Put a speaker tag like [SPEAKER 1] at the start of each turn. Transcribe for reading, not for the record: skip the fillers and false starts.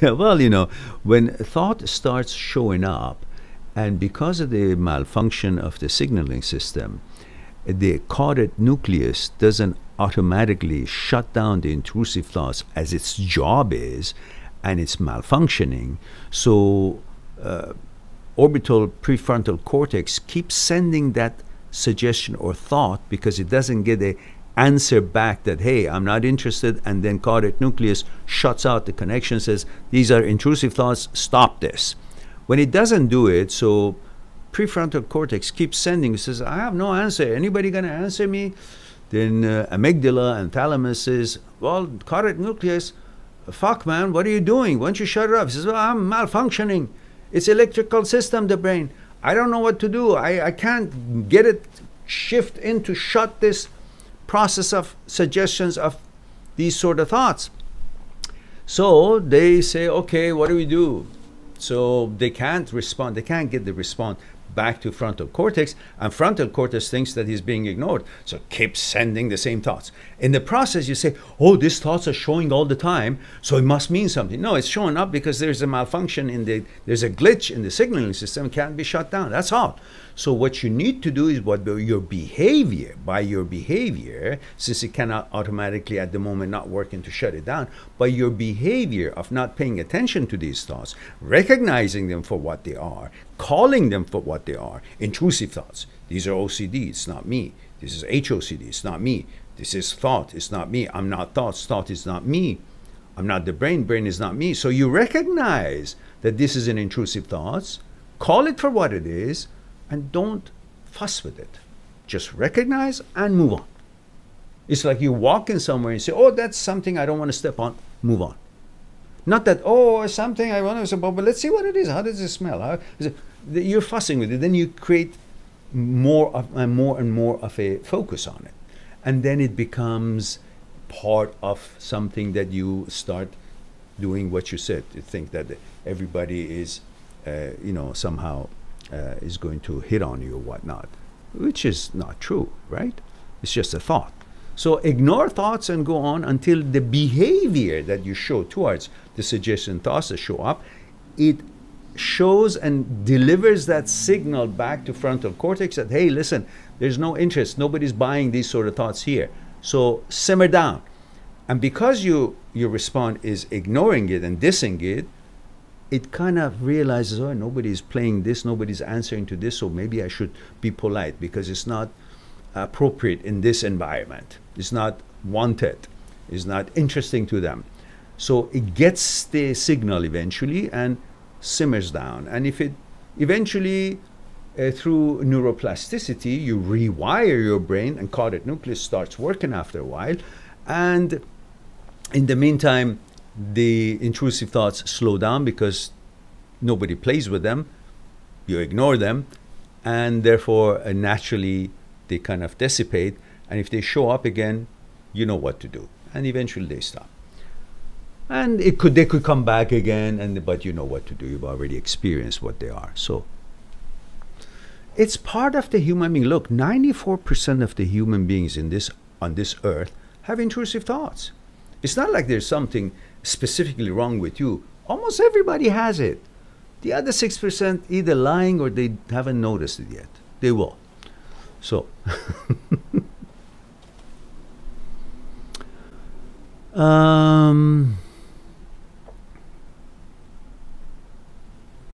[SPEAKER 1] Yeah, well, when thought starts showing up, and because of the malfunction of the signaling system, the caudate nucleus doesn't automatically shut down the intrusive thoughts as its job is, and it's malfunctioning. So, orbital prefrontal cortex keeps sending that suggestion or thought because it doesn't get a answer back that, hey, I'm not interested, and then caudate nucleus shuts out the connection, says these are intrusive thoughts, stop this. When it doesn't do it, so prefrontal cortex keeps sending, says, I have no answer, anybody gonna answer me? Then amygdala and thalamus says, well, caudate nucleus, fuck man, what are you doing? Why don't you shut it up? He says, well, I'm malfunctioning. It's electrical system, the brain. I don't know what to do. I can't get it shift into shut this process of suggestions of these sort of thoughts. So they say, okay, what do we do? So they can't respond. They can't get the response back to frontal cortex, and frontal cortex thinks that he's being ignored, so it keeps sending the same thoughts. In the process, you say, oh, these thoughts are showing all the time, so it must mean something. No, it's showing up because there's a malfunction there's a glitch in the signaling system, it can't be shut down. That's all. So what you need to do is by your behavior, since it cannot automatically at the moment not working to shut it down, by your behavior of not paying attention to these thoughts, recognizing them for what they are, calling them for what they are, intrusive thoughts. These are OCD, it's not me. This is HOCD, it's not me. This is thought, it's not me. I'm not thoughts, thought is not me. I'm not the brain, brain is not me. So you recognize that this is an intrusive thoughts, call it for what it is, and don't fuss with it. Just recognize and move on. It's like you walk in somewhere and say, oh, that's something I don't want to step on, move on. Not that, oh, something I want to step on, but let's see what it is. How does it smell? You're fussing with it. Then you create more and more of a focus on it. And then it becomes part of something that you start doing what you said. You think that everybody is, somehow is going to hit on you or whatnot, which is not true, right? It's just a thought. So ignore thoughts and go on until the behavior that you show towards the suggestion thoughts that show up, it shows and delivers that signal back to frontal cortex that, hey, listen, there's no interest. Nobody's buying these sort of thoughts here. So simmer down. And because your response is ignoring it and dissing it, it kind of realizes, oh, nobody's playing this, nobody's answering to this, so maybe I should be polite because it's not appropriate in this environment. It's not wanted. It's not interesting to them. So it gets the signal eventually and simmers down. And if it eventually, through neuroplasticity, you rewire your brain and caudate nucleus starts working after a while, and in the meantime, the intrusive thoughts slow down because nobody plays with them, you ignore them, and therefore naturally they kind of dissipate, and if they show up again, you know what to do, and eventually they stop. And they could come back again, but you know what to do. You've already experienced what they are. So it's part of the human being. Look, 94% of the human beings on this earth have intrusive thoughts. It's not like there's something specifically wrong with you. Almost everybody has it. The other 6% either lying or they haven't noticed it yet. They will. So